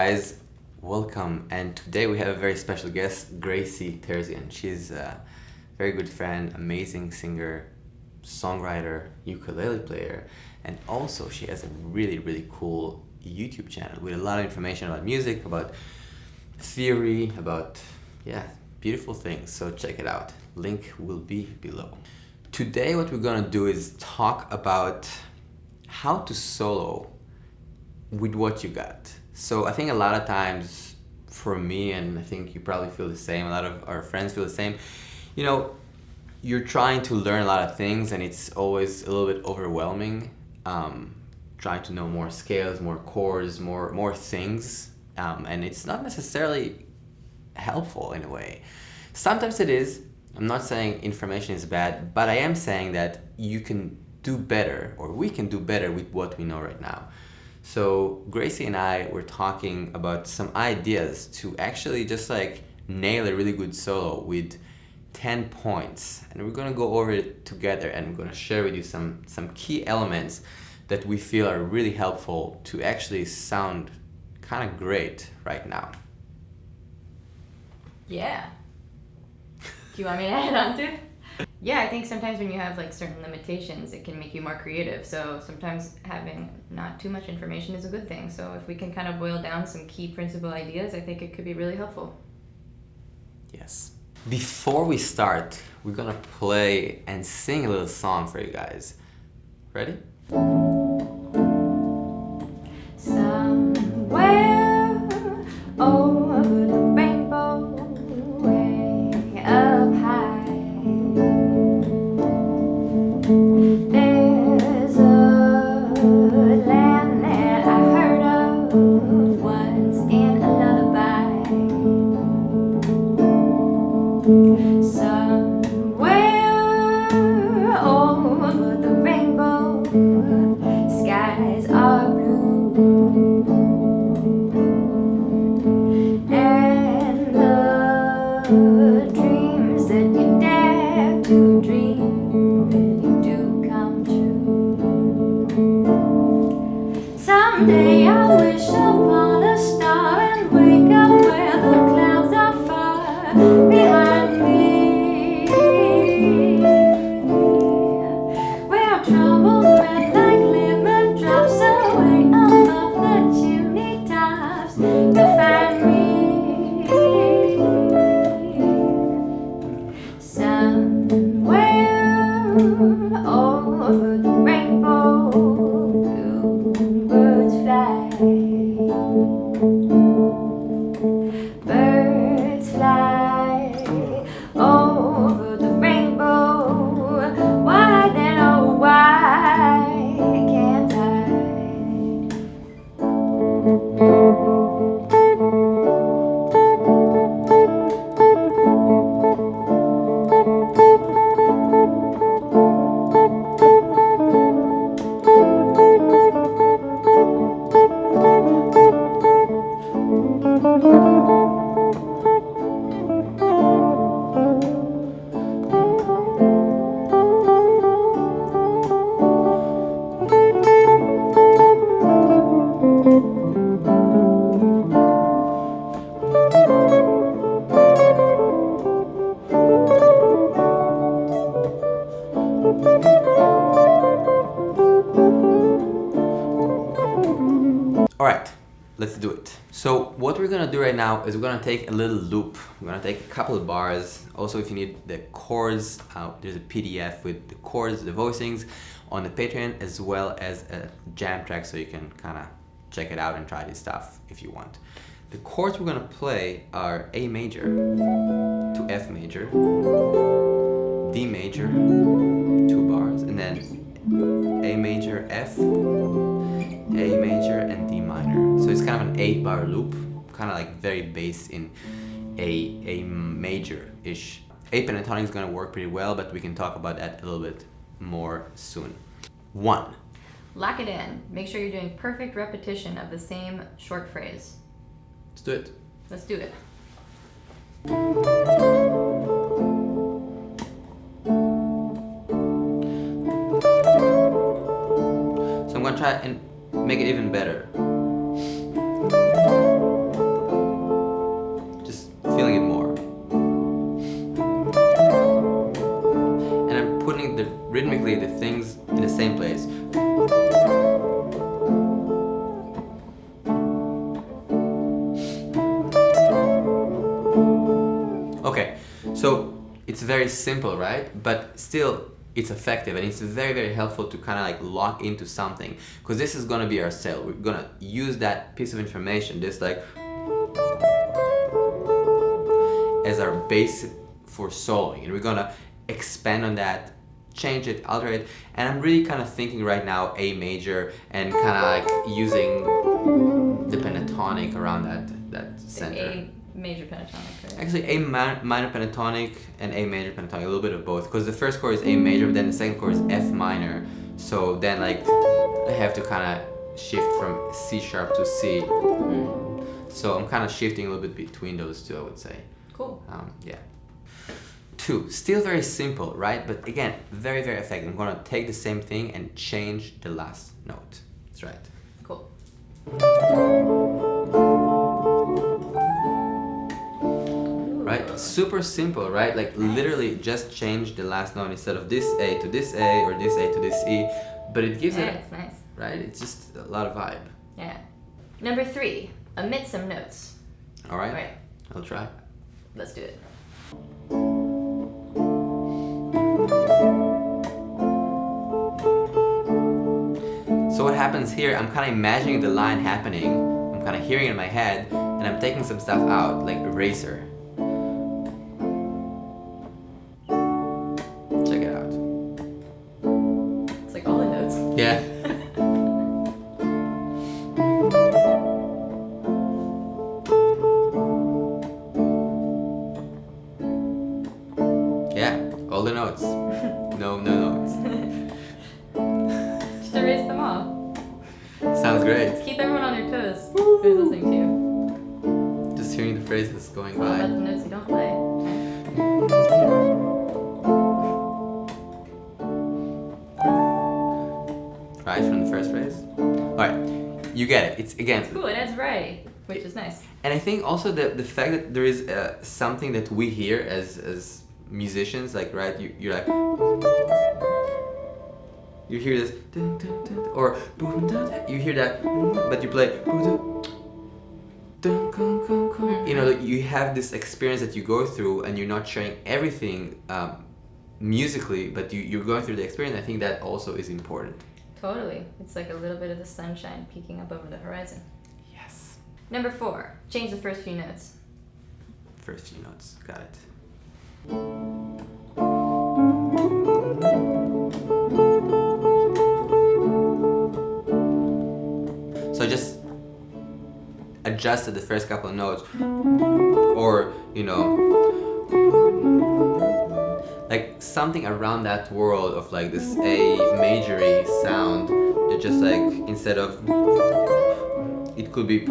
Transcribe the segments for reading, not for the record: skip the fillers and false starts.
guys, welcome. And today we have a very special guest, Gracie Terzian. She's a very good friend, amazing singer, songwriter, ukulele player, and also she has a really cool YouTube channel with a lot of information about music, about theory, about beautiful things. So check it out. Link will be below. Today what we're gonna do is talk about how to solo with what you got. So I think a lot of times for me, and I think you probably feel the same, a lot of our friends feel the same, you know, you're trying to learn a lot of things and it's always a little bit overwhelming, trying to know more scales, more chords, more things, and it's not necessarily helpful in a way. Sometimes it is. I'm not saying information is bad, but I am saying that you can do better, or we can do better with what we know right now. So Gracie and I were talking about some ideas to actually just like nail a really good solo with 10 points, and we're gonna go over it together, and we're gonna share with you some key elements that we feel are really helpful to actually sound kind of great right now. Yeah. Do you want me to add on to it? Yeah, I think sometimes when you have like certain limitations, it can make you more creative. So sometimes having not too much information is a good thing. So if we can kind of boil down some key principal ideas, I think it could be really helpful. Yes. Before we start, we're gonna play and sing a little song for you guys. Ready? Somewhere over the rainbow, way up high, there's a land that I heard of once in a lullaby. Somewhere over the rainbow, skies are blue, and the dreams that you dare to dream really do come true. Someday I wish upon a star and wake up where the clouds are far behind me, where troubles melt like lemon drops away above the chimney tops to find me. Somewhere over the rainbow, bluebirds fly. Birds fly over the rainbow. Why then, oh why can't I? All right, let's do it. So what we're gonna do right now is we're gonna take a little loop. We're gonna take a couple of bars. Also, if you need the chords, there's a PDF with the chords, the voicings on the Patreon, as well as a jam track, so you can kind of check it out and try this stuff if you want. The chords we're gonna play are A major to F major, D major, 2 bars, and then A major, F, A major, and D minor. So it's kind of an 8-bar loop, kind of like very based in A major-ish. A pentatonic is gonna work pretty well, but we can talk about that a little bit more soon. 1. Lock it in. Make sure you're doing perfect repetition of the same short phrase. Let's do it. Let's do it. So I'm gonna try and make it even better. So it's very simple, right? But still, it's effective, and it's very, very helpful to kind of like lock into something, because this is gonna be our cell. We're gonna use that piece of information, just like as our base for soloing, and we're gonna expand on that, change it, alter it. And I'm really kind of thinking right now A major, and kind of like using the pentatonic around that center. A major pentatonic, right? Actually, A minor pentatonic and A major pentatonic, a little bit of both, because the first chord is A major, but then the second chord is F minor. So then like I have to kind of shift from C sharp to C. So I'm kind of shifting a little bit between those two, I would say. Cool. Yeah. 2, still very simple, right? But again, very, very effective. I'm gonna take the same thing and change the last note. That's right. Cool. Right? Super simple, right? Like literally just change the last note instead of this A to this A or this A to this E. But it gives it, it's nice. right? It's just a lot of vibe. Yeah. Number 3, omit some notes. All right? Right. I'll try. Let's do it. So what happens here, I'm kind of imagining the line happening, I'm kind of hearing it in my head, and I'm taking some stuff out, like eraser. Check it out. It's like all the notes. Yeah. Yeah, all the notes. No notes. Just erase them all. Sounds great. Just keep everyone on their toes who's listening to you. Just hearing the phrases going It's all about by. the notes you don't play. Right, from the first phrase. Alright, you get it. It's again. It's cool, it adds variety, which is nice. And I think also the fact that there is something that we hear as musicians, like, right, you're like, you hear this, dun, dun, dun, or boom, dun, dun, you hear that, but you play, boom, dun, dun, dun, dun, dun. You know, like, you have this experience that you go through, and you're not sharing everything musically, but you're going through the experience. I think that also is important. Totally. It's like a little bit of the sunshine peeking up over the horizon. Yes. Number 4, change the first few notes. First few notes, got it. So I just adjusted the first couple of notes, or, you know, like something around that world of like this A majory sound. That just like, instead of, it could be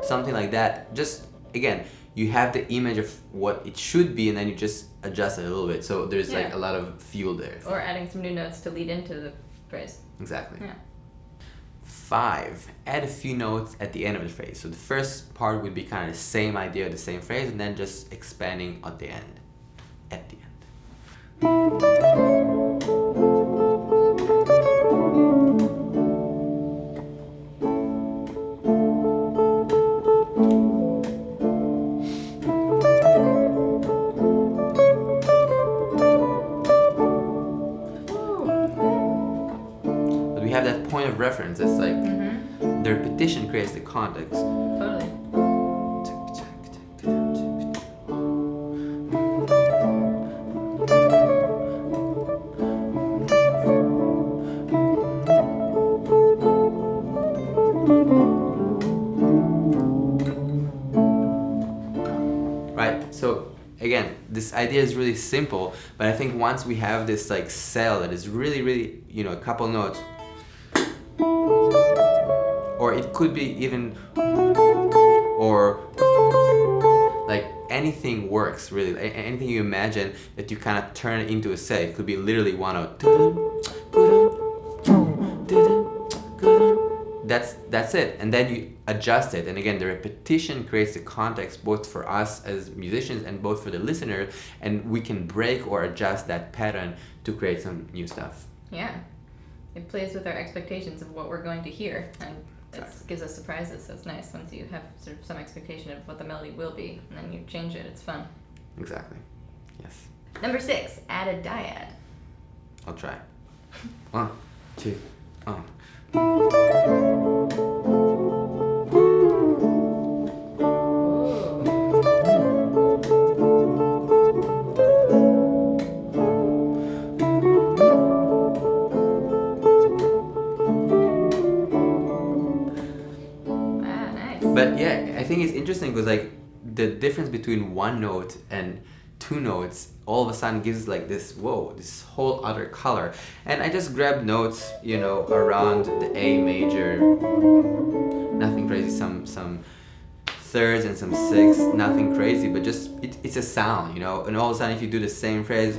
something like that. Just again, you have the image of what it should be, and then you just adjust it a little bit. So there's like a lot of fuel there. Or adding some new notes to lead into the phrase. Exactly. Yeah. 5, add a few notes at the end of the phrase. So the first part would be kind of the same idea, the same phrase, and then just expanding at the end. At the end. But we have that point of reference. It's like the repetition creates the context. Totally. Right, so again, this idea is really simple, but I think once we have this like cell that is really, really, you know, a couple notes, or it could be even, or like anything works really. Anything you imagine that you kind of turn it into a set. It could be literally one note. That's it, and then you adjust it, and again the repetition creates the context both for us as musicians and both for the listener, and we can break or adjust that pattern to create some new stuff. Yeah. It plays with our expectations of what we're going to hear and gives us surprises, so it's nice once you have sort of some expectation of what the melody will be, and then you change it. It's fun. Exactly. Yes. Number 6, add a dyad. I'll try. 1, 2, But yeah, I think it's interesting because like the difference between one note and 2 notes all of a sudden gives like this, whoa, this whole other color. And I just grabbed notes, you know, around the A major, nothing crazy, some thirds and some sixths, nothing crazy, but just it's a sound, you know. And all of a sudden if you do the same phrase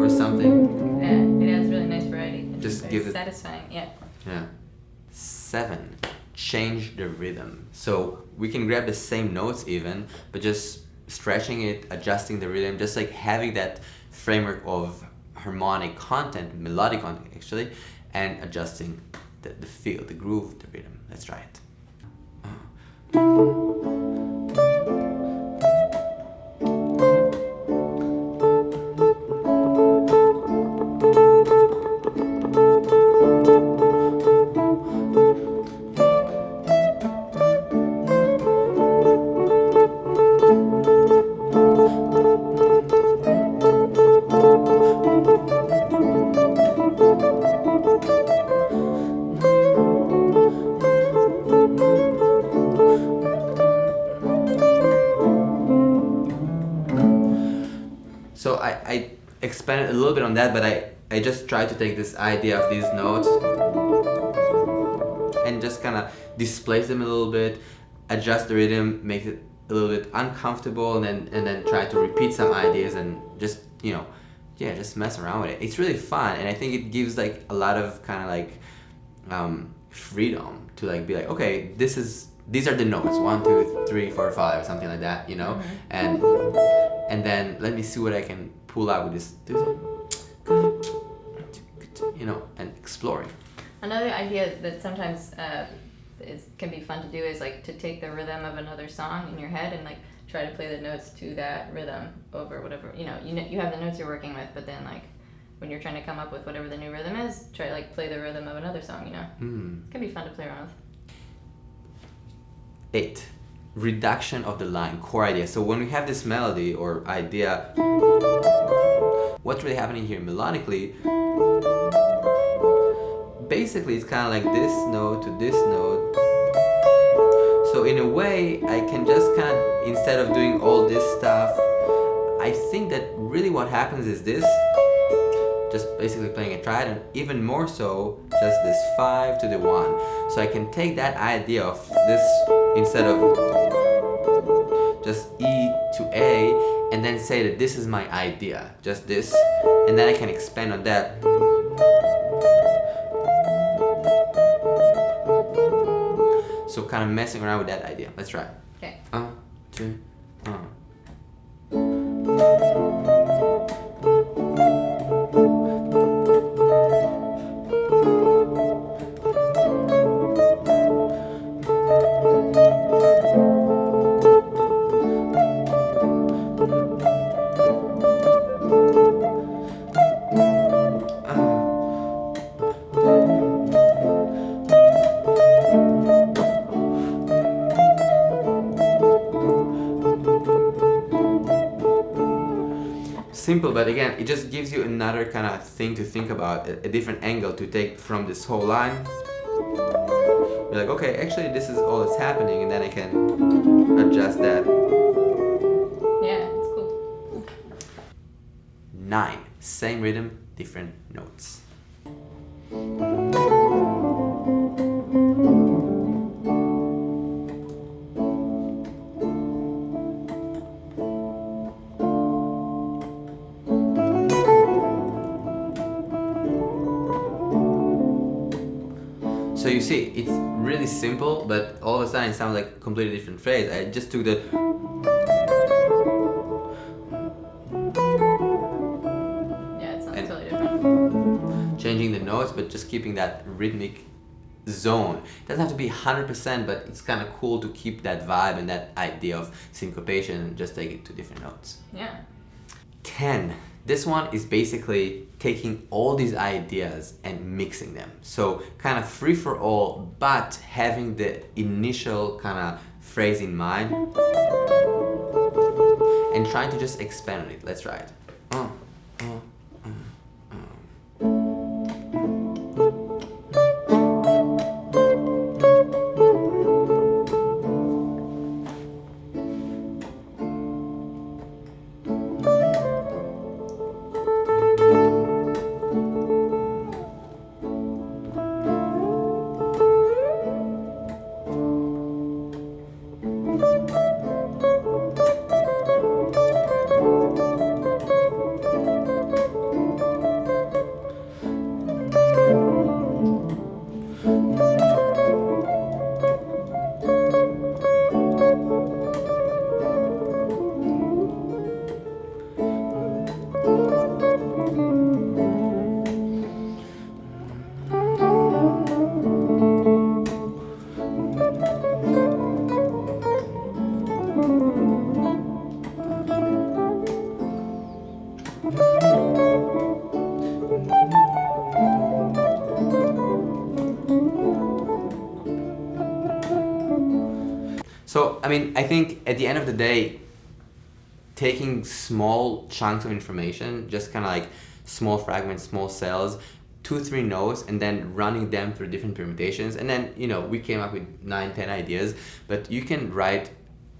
or something, yeah, it adds really nice variety. Just give it satisfying. Yeah. 7, change the rhythm. So we can grab the same notes even, but just stretching it, adjusting the rhythm, just like having that framework of harmonic content, melodic content actually, and adjusting the feel, the groove, the rhythm. Let's try it. So I expanded a little bit on that, but I just tried to take this idea of these notes and just kind of displace them a little bit, adjust the rhythm, make it a little bit uncomfortable, and then try to repeat some ideas and just, you know, yeah, just mess around with it. It's really fun, and I think it gives like a lot of kind of like freedom to like be like, okay, these are the notes, 1, 2, 3, 4, 5, something like that, you know, and then let me see what I can pull out with this, you know, and exploring. Another idea that sometimes can be fun to do is like to take the rhythm of another song in your head and like try to play the notes to that rhythm over whatever, you have the notes you're working with, but then like when you're trying to come up with whatever the new rhythm is, try to like play the rhythm of another song, you know. It can be fun to play around with. 8, reduction of the line, core idea. So when we have this melody or idea, what's really happening here melodically, basically it's kind of like this note to this note. So in a way, I can just kind of, instead of doing all this stuff, I think that really what happens is this, just basically playing a triad, and even more so, just this 5 to the 1. So I can take that idea of this, instead of just E to A, and then say that this is my idea, just this, and then I can expand on that. So kind of messing around with that idea. Let's try. Okay. 2, simple, but again, it just gives you another kind of thing to think about, a different angle to take from this whole line. You're like, okay, actually this is all that's happening, and then I can adjust that. Yeah, it's cool. 9, same rhythm, different notes. So you see, it's really simple, but all of a sudden it sounds like a completely different phrase. I just took the... Yeah, it sounds totally different. Changing but just keeping that rhythmic zone. It doesn't have to be 100%, but it's kind of cool to keep that vibe and that idea of syncopation and just take it to different notes. Yeah. 10. This one is basically taking all these ideas and mixing them. So kind of free for all, but having the initial kind of phrase in mind and trying to just expand on it. Let's try it. So, I mean, I think at the end of the day, taking small chunks of information, just kind of like small fragments, small cells, 2-3 notes, and then running them through different permutations. And then, you know, we came up with 9-10 ideas, but you can write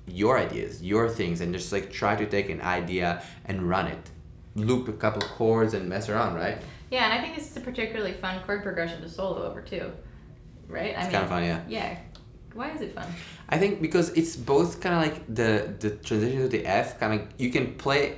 your ideas, your things, and just like try to take an idea and run it. Loop a couple chords and mess around, right? Yeah, and I think this is a particularly fun chord progression to solo over too, right? It's kind of fun, yeah. Yeah. Why is it fun? I think because it's both kind of like the transition to the F, kind of, you can play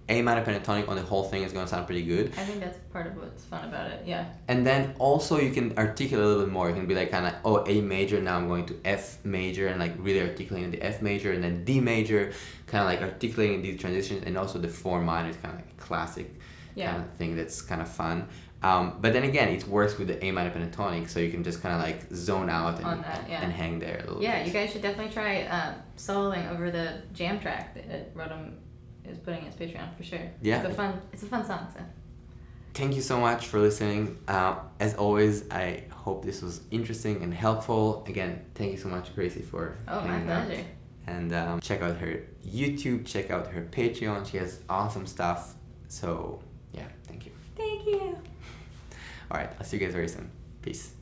A minor pentatonic on the whole thing, it's going to sound pretty good. I think that's part of what's fun about it, yeah. And then also you can articulate a little bit more. You can be like kind of, oh, A major, now I'm going to F major, and like really articulating the F major, and then D major, kind of like articulating these transitions, and also the 4 minor is kind of like a classic kind of thing that's kind of fun. But then again, it works with the A minor pentatonic, so you can just kind of like zone out and hang there a little bit. Yeah, you guys should definitely try soloing over the jam track that Rotem is putting in his Patreon for sure. Yeah. It's a fun song, so. Thank you so much for listening. As always, I hope this was interesting and helpful. Again, thank you so much, Gracie, for my pleasure. And check out her YouTube, check out her Patreon. She has awesome stuff. So, yeah, thank you. Thank you. All right, I'll see you guys very soon. Peace.